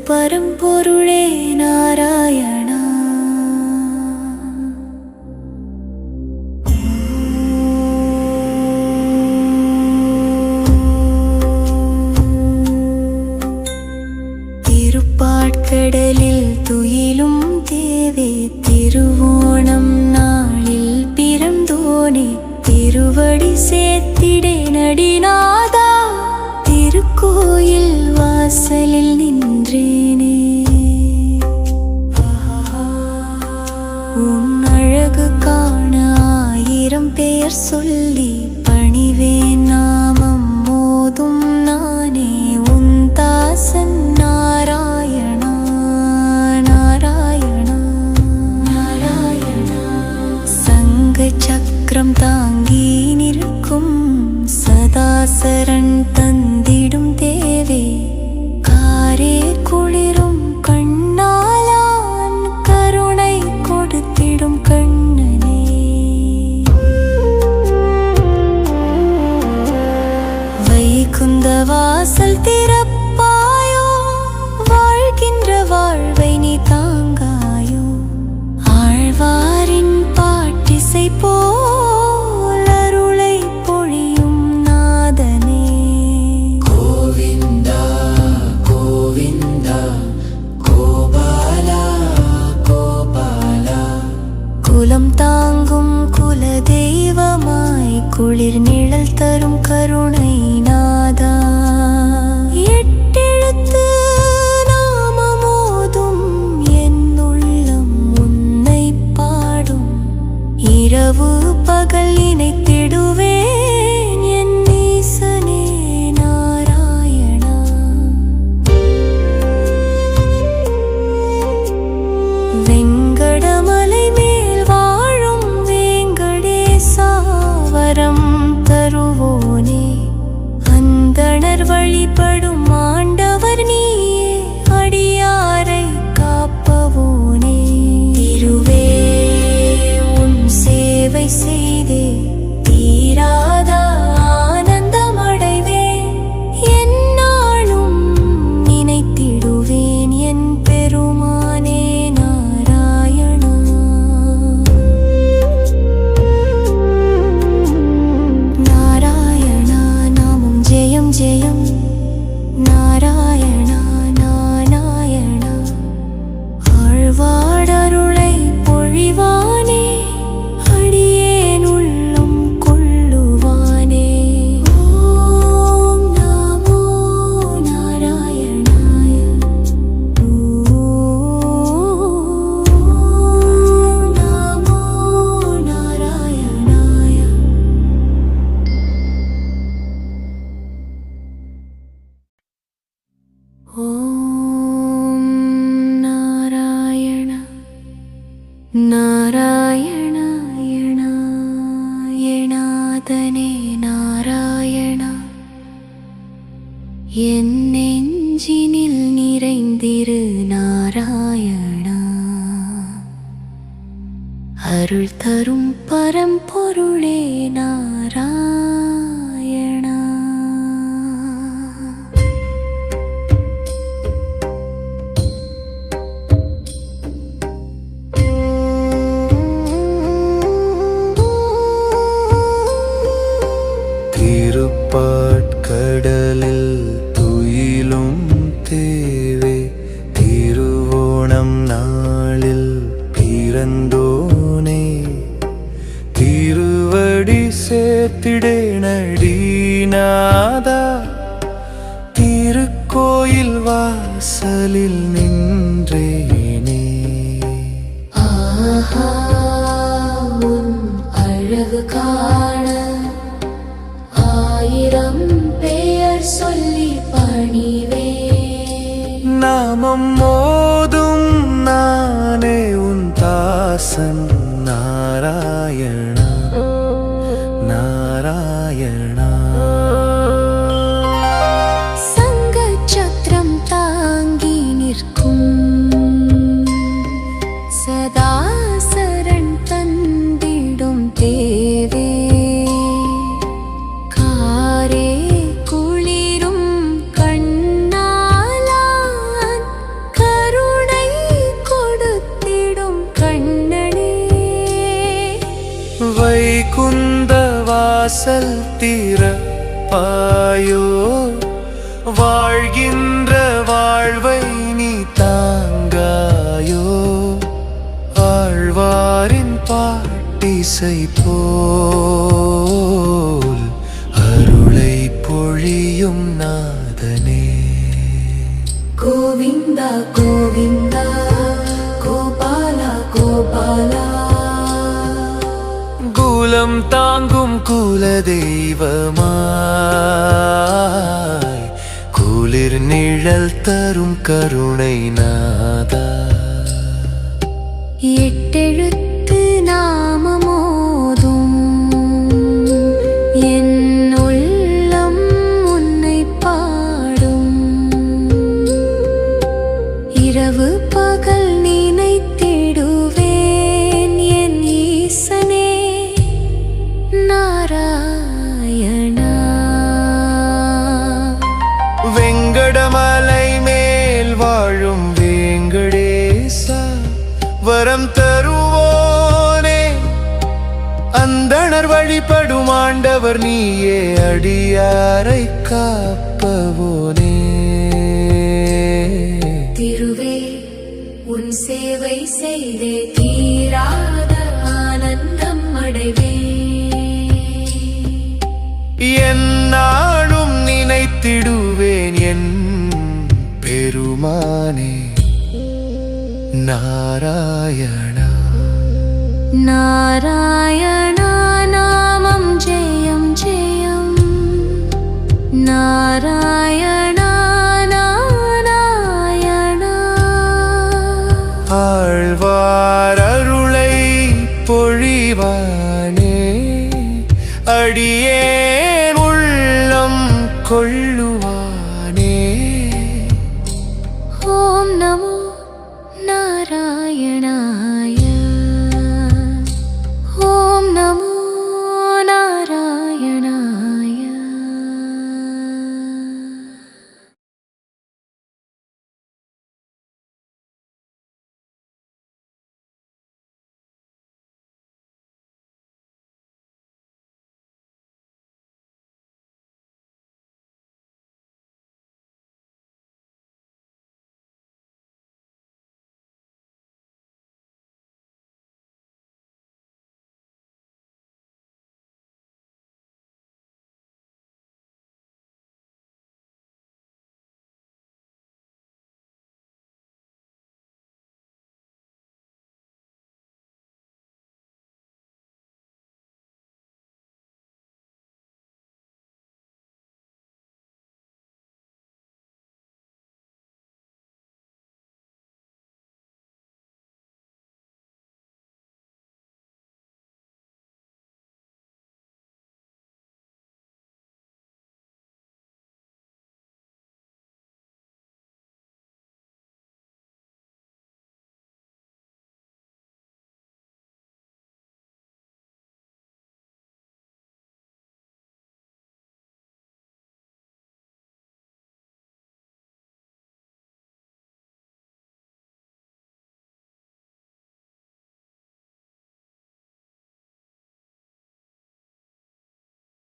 பரம்பொருளே நாராயணா. திருப்பாட்கடலில் துயிலும் தேவே, திருவோணம் நாளில் பிறந்தோனே, திருவடி சேர்த்திடே நடிநாதா, திருக்கோயில் வாசலில் நின்றேனே. உன் அழகு காண ஆயிரம் பேர் சொல்லி பணிவேன், நாமம் மோதும் நானே உன் தாசன் நாராயணா. நாராயணா நாராயணா. சங்க சக்கரம் தாங்கி நிற்கும் சதாசரன் தந்திடும் தேவே, காரே குளிரும் கண்ணாலான் கருணை கொடுத்திடும் கண்ணனே. வைகுந்த வாசல் திறப்பாயோ, வாழ்கின்ற வாழ்வை நீ தாங்காயோ, ஆழ்வாரின் பாட்டிசை போல் அருளை பொழியும் நாதனே. கோவிந்தா கோவிந்தா கோபாலா கோபாலா. குலம் தாங்கும் குல தெய்வமாய் குளிர் நிழல் தரும் கருணை நாதா. எட்டெழுத்து நாமமோதும் என் உள்ளம் உன்னை பாடும், இரவு பகல் இணைத்திடுவேன் என் ஈசனே நாராயணா. வெங்கடமலை மேல் வாழும் வேங்கடேசா, வரம் தருவோனே, அந்தணர் வழிபடும் ஆண்டவர் நீயே, அடியாரை காப்பவோனே. திருவே உன் சேவை செய்தே தீராத ஆனந்தம் அடைவேன், எந்நாளும் நினைத்திடுவேன் என் பெருமானே நாராயணா. நாராயணா நாமம் ஜெயம் ஜெயம், நாராயணா நாராயணா. ஆழ்வாடருளை பொழிவானே, அடியேன் உள்ளம் கொள்ளுவானே. ஓம் நமோ நாராயணாய. ஓம் நமோ நாராயணாய. ஓம் நாராயண நாராயணாயணாயணாதனே நாராயணா. என் நெஞ்சினில் நிறைந்திரு நாராயணா. அருள் தரும் பரம்பொருளே நாராயணா. திருப்பாட்கடலில் துயிலும் தேவே, திருவோணம் நாளில் பிறந்தோனே, திருவடி சேர்த்திடே நடிநாதா, திருக்கோயில் வாசலில் நின்றேனே. ஆஹா உன் அழகு காண ஆயிரம் பெயர் சொல்லி பணிவேன், நாமம் மோதும் நானே உன் தாசன் நாராயணா. நாராயணா. சங்க சக்கரம் தாங்கி நிற்கும் வைகுந்த வாசல் திறப்பாயோ வாழ்கின்ற வாழ்வை நீ தாங்காயோ ஆழ்வாரின் பாட்டிசை போல் அருளை பொழியும் நாதனே. கோவிந்தா கோவிந்தா கோபாலா கோபாலா குலம் தாங்கும் குல தெய்வமாய் குளிர் நிழல் தரும் கருணை நாதா. எட்டெழுத்து நாமமோதும் என் உள்ளம் உன்னை பாடும் இரவு பகல் நினைத்திடுவேன் என் ஈசனே நாராயணா. வெங்கடமலை மேல் வாழும் வேங்கடேசா வரம் தருவோனே அந்தணர் வழிபடும் ஆண்டவர் நீயே அடியாரை காப்பவோனே. திருவே உன் சேவை செய்தே தீராத ஆனந்தம் அடைவே. என்னாலும் நினைத்திடுவேன் என் பெருமானே நாராயணா. நாராயணா நாமம் ஜெயம் ஜெயம் நாராயணா நாராயணா. ஆழ்வார் அருளை பொழிவானே அடியேன் உள்ளம் கொள்